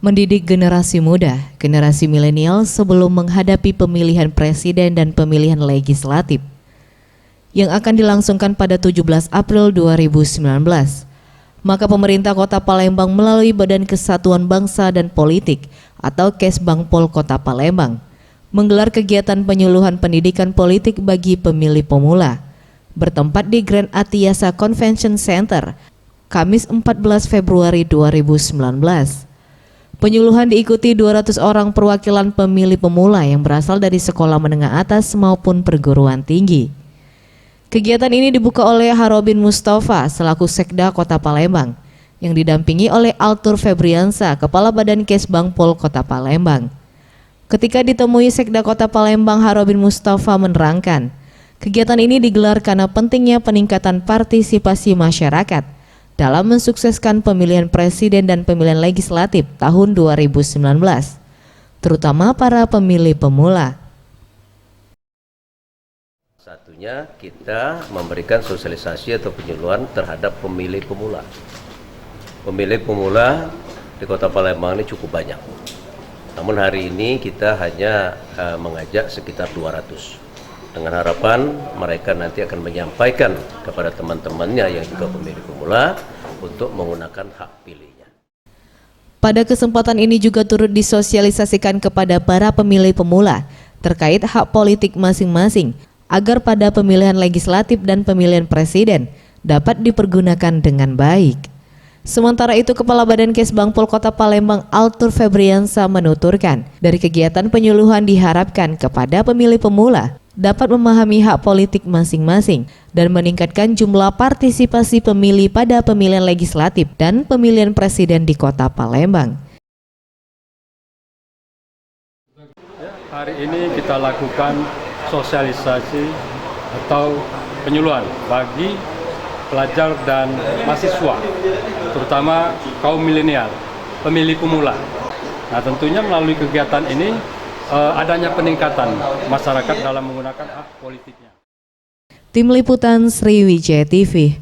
Mendidik generasi muda, generasi milenial sebelum menghadapi pemilihan presiden dan pemilihan legislatif yang akan dilangsungkan pada 17 April 2019. Maka pemerintah Kota Palembang melalui Badan Kesatuan Bangsa dan Politik atau Kesbangpol Kota Palembang menggelar kegiatan penyuluhan pendidikan politik bagi pemilih pemula bertempat di Grand Atiasa Convention Center, Kamis 14 Februari 2019. Penyuluhan diikuti 200 orang perwakilan pemilih pemula yang berasal dari sekolah menengah atas maupun perguruan tinggi. Kegiatan ini dibuka oleh Harobin Mustafa selaku Sekda Kota Palembang yang didampingi oleh Altur Febriansa, Kepala Badan Kesbangpol Kota Palembang. Ketika ditemui Sekda Kota Palembang, Harobin Mustafa menerangkan, kegiatan ini digelar karena pentingnya peningkatan partisipasi masyarakat dalam mensukseskan pemilihan presiden dan pemilihan legislatif tahun 2019, terutama para pemilih pemula. Satunya kita memberikan sosialisasi atau penyuluhan terhadap pemilih pemula. Pemilih pemula di Kota Palembang ini cukup banyak. Namun hari ini kita hanya mengajak sekitar 200. Dengan harapan mereka nanti akan menyampaikan kepada teman-temannya yang juga pemilih pemula untuk menggunakan hak pilihnya. Pada kesempatan ini juga turut disosialisasikan kepada para pemilih pemula terkait hak politik masing-masing agar pada pemilihan legislatif dan pemilihan presiden dapat dipergunakan dengan baik. Sementara itu, Kepala Badan Kesbangpol Kota Palembang Altur Febriansa menuturkan, dari kegiatan penyuluhan diharapkan kepada pemilih pemula dapat memahami hak politik masing-masing dan meningkatkan jumlah partisipasi pemilih pada pemilihan legislatif dan pemilihan presiden di Kota Palembang. Hari ini kita lakukan sosialisasi atau penyuluhan bagi pelajar dan mahasiswa, terutama kaum milenial, pemilih pemula. Nah, tentunya melalui kegiatan ini adanya peningkatan masyarakat dalam menggunakan hak politiknya. Tim Liputan Sriwijaya TV.